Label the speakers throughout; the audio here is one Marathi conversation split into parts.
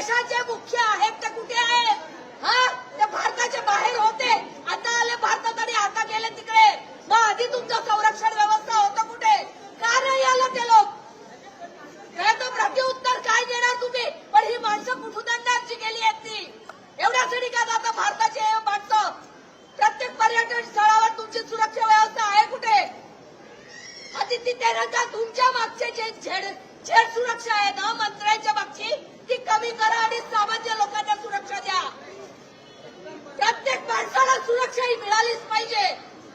Speaker 1: देशाचे मुख्य आहेत ते कुठे आहेत? हा, ते भारताच्या बाहेर होते, आता आले भारतात आणि आता गेले तिकडे. मग आधी तुमचं संरक्षण व्यवस्था होतं कुठे? का नाही आलं ते लोक? काय तो प्रत्युत्तर काय देणार तुम्ही? पण ही माणसं कुठून आणणार जी गेली आहेत ती? एवढ्यासाठी का जाता भारताचे माणसं? प्रत्येक पर्यटन स्थळावर तुमची सुरक्षा व्यवस्था आहे कुठे? आदित्य तेरंगा तुमच्या मागचे जे झेड सुरक्षा आहे ना मंत्र्यांच्या मागची, ती कमी करा आणि सामान्य लोकांना सुरक्षा द्या. प्रत्येक माणसाला सुरक्षा ही मिळालीच पाहिजे.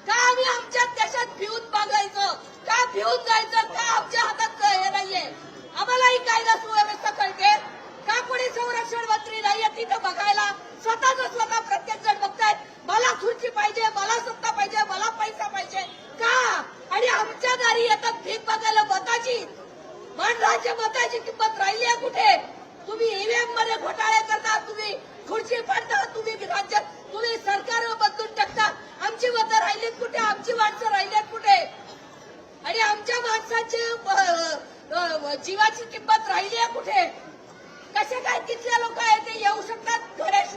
Speaker 1: का आम्ही आमच्या देशात भिवून बघायचं? का भिवून जायचं? का आमच्या हातात हे नाहीये? आम्हालाही कायदा सुव्यवस्था कळते. का कोणी संरक्षण मंत्री नाहीये तिथं बघायला? स्वतः प्रत्येक जण बघतायत, मला खुर्ची पाहिजे, मला सत्ता पाहिजे, मला पैसा पाहिजे. का? आणि आमच्या दारी येतात भीक बघायला मताची. पण राज्य मताची किंमत राहिली आहे कुठे? तुम्ही ईव्हीएम मध्ये घोटाळे करता, तुम्ही खुर्ची पाडता, तुम्ही राज्यात तुम्ही सरकार बदलून टाकता. आमची मतं राहिलीत कुठे? आमची माणसं राहिलीत कुठे? आणि आमच्या माणसाची जीवाची किंमत राहिली आहे कुठे? कसे काय तिथले लोक आहेत ते येऊ शकतात गणेश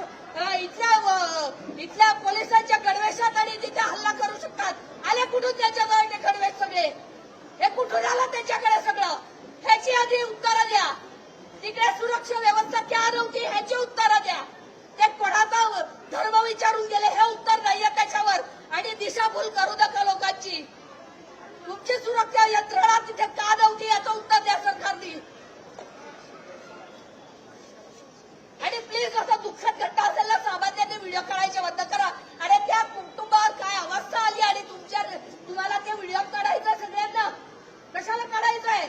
Speaker 1: इथल्या पोलिसांच्या गणवेशात आणि तिथे हल्ला करू शकतात? आले कुठून त्याच्याजवळ ते गणवेश सगळे? हे कुठून आलं त्याच्याकडे सगळं? ह्याची आधी उत्तरं द्या. तिकडे सुरक्षा व्यवस्था क्या नव्हती ह्याची उत्तरं द्या. ते कोणाचा धर्म विचारून गेले हे उत्तर नाहीये त्याच्यावर. आणि दिशाभूल करू नका लोकांची. तुमची सुरक्षा यंत्रणा तिथे का नव्हती याचं उत्तर द्या सरकारने. आणि प्लीज असं दुःखद घटना असेल ना सामान्यांनी व्हिडिओ काढायचे बंद करा. आणि त्या कुटुंबावर काय अवस्था आली आणि तुम्हाला ते व्हिडिओ काढायचा सगळ्यांना कशाला काढायचंय?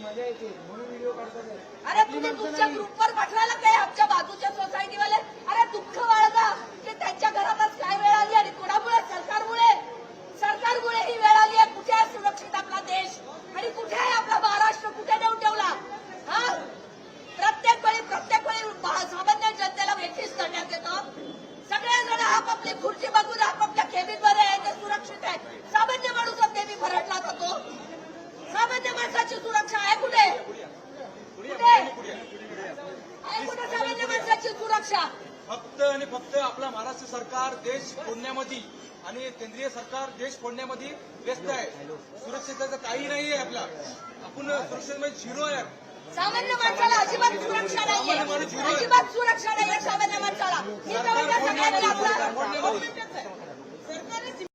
Speaker 2: मजा येते म्हणून व्हिडिओ काढतात.
Speaker 1: अरे तुम्ही तुमच्या ग्रुपवर पाठवायला काय आमच्या बाजूच्या सोसायटीवाले? अरे दुःख बाळगा की त्यांच्या घरातच काय वेळ आली आणि कोणामुळे? सरकारमुळे ही वेळ आली आहे. कुठे आहे सुरक्षित आपला देश? आणि कुठे आहे आपला महाराष्ट्र? कुठे नेऊन ठेवला? हा, प्रत्येक वेळी सामान्य जनतेला वेठीस करण्यात येतं. सगळेजण आपापली खुर्ची बघून आपापल्या केबिनमध्ये आहे ते सुरक्षित आहे. सामान्य माणूस नेहमी भरडला जातो. सामान्य माणसाची सुरक्षा आहे कुठे? आहे कुठे सामान्य माणसाची सुरक्षा?
Speaker 2: फक्त आणि फक्त आपला महाराष्ट्र सरकार देश फोडण्यामध्ये आणि केंद्रीय सरकार देश फोडण्यामध्ये व्यस्त आहे. सुरक्षिततेचं काही नाहीये आपला. आपण सुरक्षेमध्ये झिरो आहे.
Speaker 1: सामान्य माणसाला अजिबात सुरक्षा नाहीये. अजिबात सुरक्षा नाहीये सामान्य माणसाला. ही सगळ्यांनी आपला सरकारने